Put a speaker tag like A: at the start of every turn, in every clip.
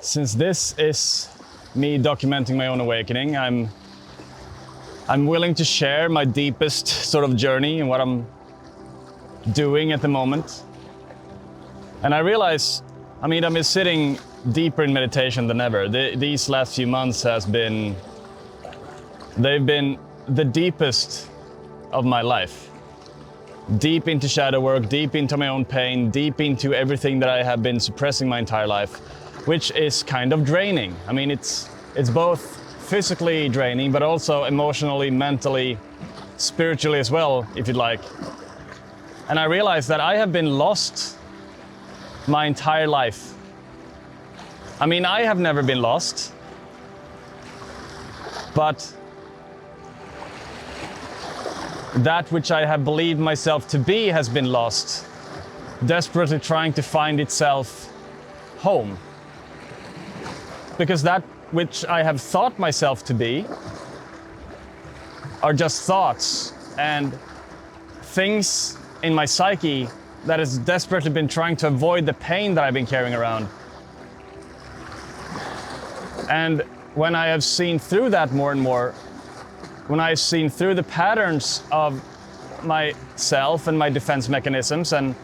A: Since this is me documenting my own awakening, I'm willing to share my deepest sort of journey and what I'm doing at the moment. And I realize, I've been sitting deeper in meditation than ever. These last few months they've been the deepest of my life. Deep into shadow work, deep into my own pain, deep into everything that I have been suppressing my entire life, which is kind of draining. It's both physically draining, but also emotionally, mentally, spiritually as well, if you'd like. And I realized that I have been lost my entire life. I have never been lost, but that which I have believed myself to be has been lost, desperately trying to find itself home. Because that which I have thought myself to be are just thoughts and things in my psyche that has desperately been trying to avoid the pain that I've been carrying around. And when I have seen through that more and more, when I've seen through the patterns of myself and my defense mechanisms and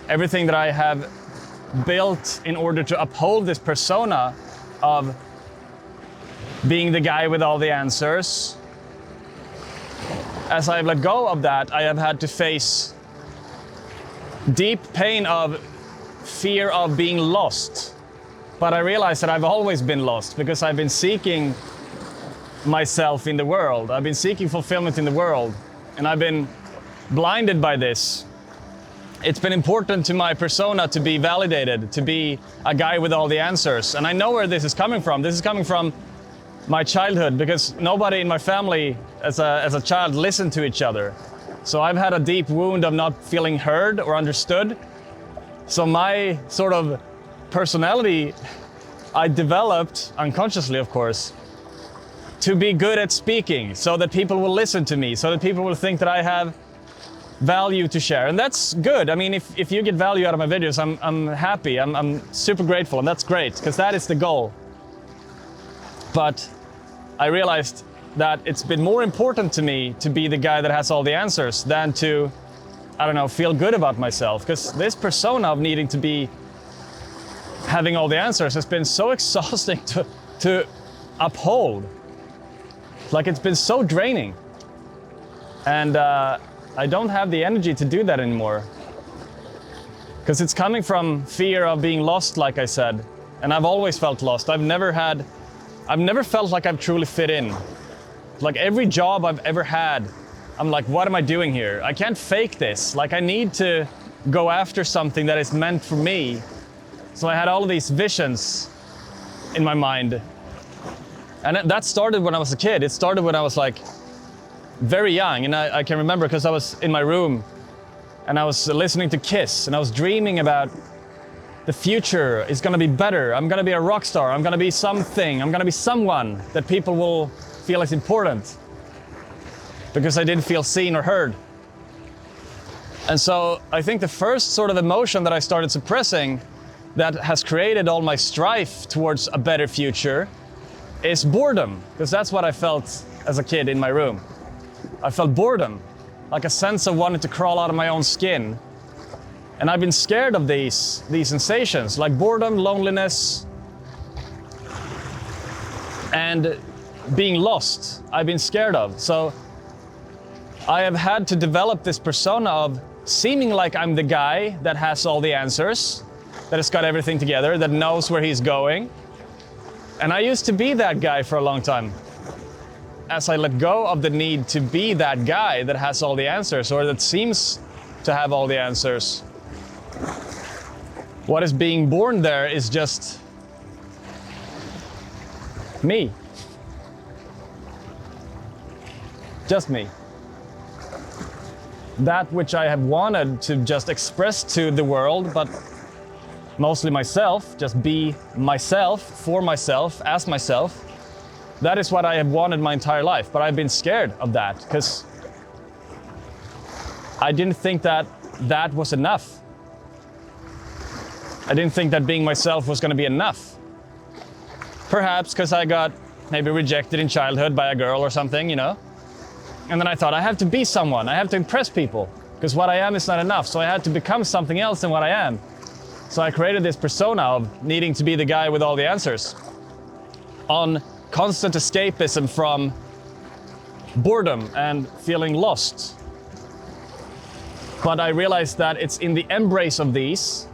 A: everything that I have built in order to uphold this persona of being the guy with all the answers, as I've let go of that, I have had to face deep pain of fear of being lost. But I realized that I've always been lost because I've been seeking myself in the world. I've been seeking fulfillment in the world, and I've been blinded by this. It's been important to my persona to be validated, to be a guy with all the answers. And I know where this is coming from. This is coming from my childhood, because nobody in my family as a child listened to each other. So I've had a deep wound of not feeling heard or understood. So my sort of personality I developed, unconsciously of course, to be good at speaking so that people will listen to me, so that people will think that I have value to share. And that's good. If you get value out of my videos, I'm happy. I'm super grateful, and that's great, because that is the goal. But I realized that it's been more important to me to be the guy that has all the answers than to, feel good about myself. Because this persona of needing to be having all the answers has been so exhausting to uphold. It's been so draining. And I don't have the energy to do that anymore. Because it's coming from fear of being lost, like I said. And I've always felt lost. I've never felt like I've truly fit in. Every job I've ever had, I'm like, what am I doing here? I can't fake this. I need to go after something that is meant for me. So I had all of these visions in my mind. And that started when I was a kid. It started when I was very young. And I can remember because I was in my room and I was listening to Kiss, and I was dreaming about the future is gonna be better. I'm gonna be a rock star. I'm gonna be something. I'm gonna be someone that people will feel is important, because I didn't feel seen or heard. And so I think the first sort of emotion that I started suppressing that has created all my strife towards a better future is boredom, because that's what I felt as a kid in my room. I felt boredom, like a sense of wanting to crawl out of my own skin. And I've been scared of these sensations, like boredom, loneliness, and being lost. I've been scared of. So I have had to develop this persona of seeming like I'm the guy that has all the answers, that has got everything together, that knows where he's going. And I used to be that guy for a long time. As I let go of the need to be that guy that has all the answers, or that seems to have all the answers, what is being born there is just me. Just me. That which I have wanted to just express to the world, but mostly myself, just be myself, for myself, as myself. That is what I have wanted my entire life, but I've been scared of that because I didn't think that that was enough. I didn't think that being myself was going to be enough. Perhaps because I got maybe rejected in childhood by a girl or something, you know? And then I thought, I have to be someone, I have to impress people, because what I am is not enough, so I had to become something else than what I am. So I created this persona of needing to be the guy with all the answers. On constant escapism from boredom and feeling lost. But I realized that it's in the embrace of these,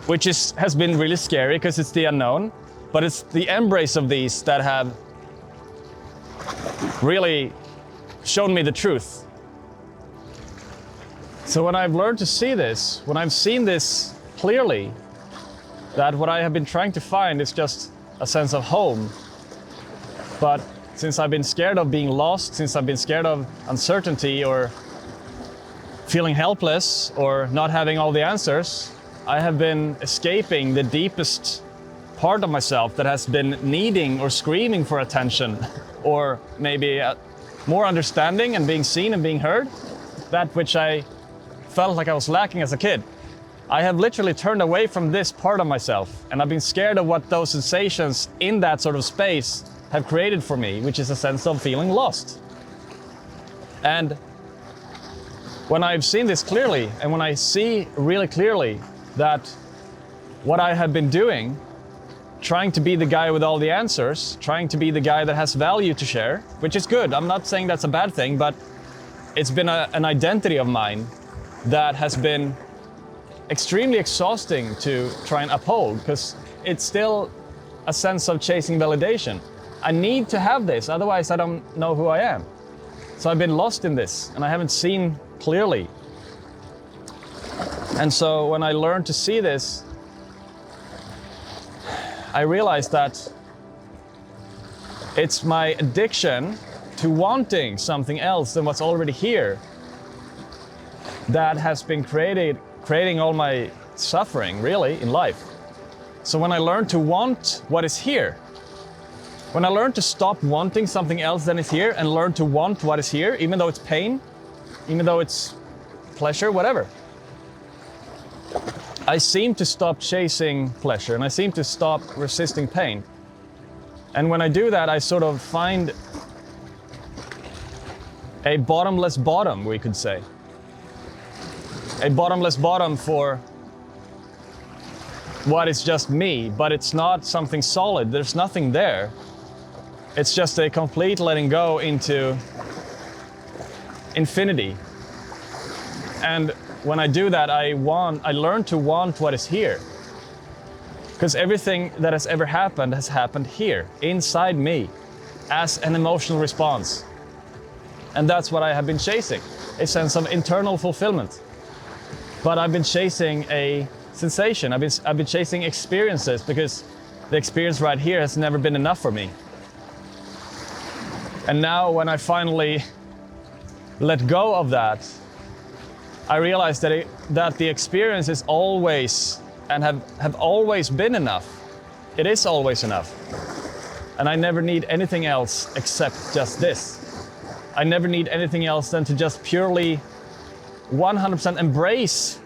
A: which has been really scary because it's the unknown, but it's the embrace of these that have really shown me the truth. So when I've learned to see this, when I've seen this clearly, that what I have been trying to find is just a sense of home. But since I've been scared of being lost, since I've been scared of uncertainty or feeling helpless or not having all the answers, I have been escaping the deepest part of myself that has been needing or screaming for attention or maybe more understanding and being seen and being heard, that which I felt like I was lacking as a kid. I have literally turned away from this part of myself, and I've been scared of what those sensations in that sort of space have created for me, which is a sense of feeling lost. And when I've seen this clearly, and when I see really clearly that what I have been doing, trying to be the guy with all the answers, trying to be the guy that has value to share, which is good. I'm not saying that's a bad thing, but it's been an identity of mine that has been extremely exhausting to try and uphold, because it's still a sense of chasing validation. I need to have this, otherwise I don't know who I am. So I've been lost in this, and I haven't seen clearly. And so when I learned to see this, I realized that it's my addiction to wanting something else than what's already here that has been creating all my suffering, really, in life. So when I learned to want what is here, when I learned to stop wanting something else than is here and learn to want what is here, even though it's pain, even though it's pleasure, whatever, I seem to stop chasing pleasure and I seem to stop resisting pain. And when I do that, I sort of find a bottomless bottom, we could say. A bottomless bottom for what is just me, but it's not something solid. There's nothing there. It's just a complete letting go into infinity. And when I do that, I learn to want what is here. Because everything that has ever happened has happened here, inside me, as an emotional response. And that's what I have been chasing, a sense of internal fulfillment. But I've been chasing a sensation. I've been chasing experiences, because the experience right here has never been enough for me. And now when I finally let go of that, I realized that the experience is always and have always been enough. It is always enough. And I never need anything else except just this. I never need anything else than to just purely 100% embrace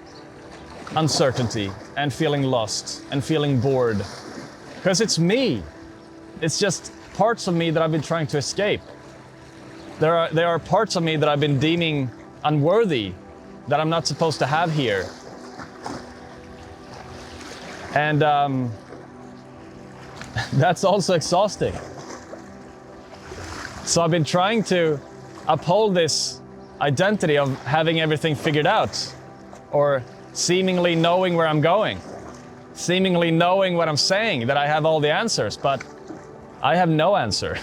A: uncertainty and feeling lost and feeling bored. Because it's me. It's just parts of me that I've been trying to escape. There are parts of me that I've been deeming unworthy, that I'm not supposed to have here. And that's also exhausting. So I've been trying to uphold this identity of having everything figured out, or seemingly knowing where I'm going, seemingly knowing what I'm saying, that I have all the answers, but I have no answer.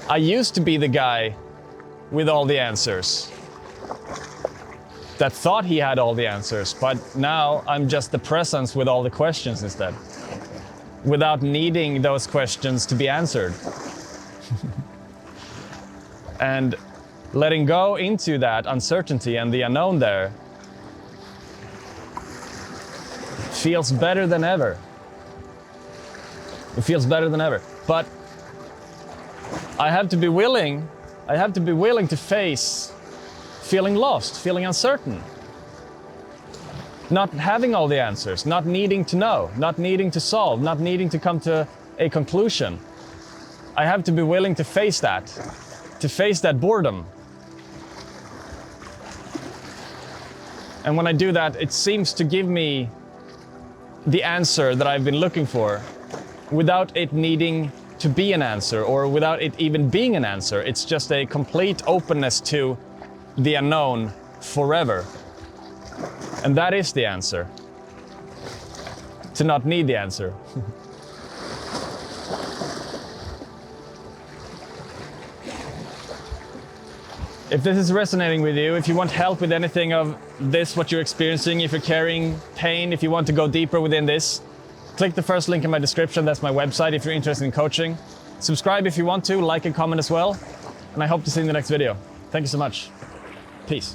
A: I used to be the guy with all the answers, that thought he had all the answers, but now I'm just the presence with all the questions instead, without needing those questions to be answered. And letting go into that uncertainty and the unknown there feels better than ever. It feels better than ever. But I have to be willing to face feeling lost, feeling uncertain. not having all the answers, not needing to know, not needing to solve, not needing to come to a conclusion. I have to be willing to face that boredom. And when I do that, it seems to give me the answer that I've been looking for without it needing to be an answer or without it even being an answer. It's just a complete openness to the unknown forever. And that is the answer. To not need the answer. If this is resonating with you, if you want help with anything of this, what you're experiencing, if you're carrying pain, if you want to go deeper within this, click the first link in my description. That's my website if you're interested in coaching. Subscribe if you want to, like and comment as well. And I hope to see you in the next video. Thank you so much. Peace.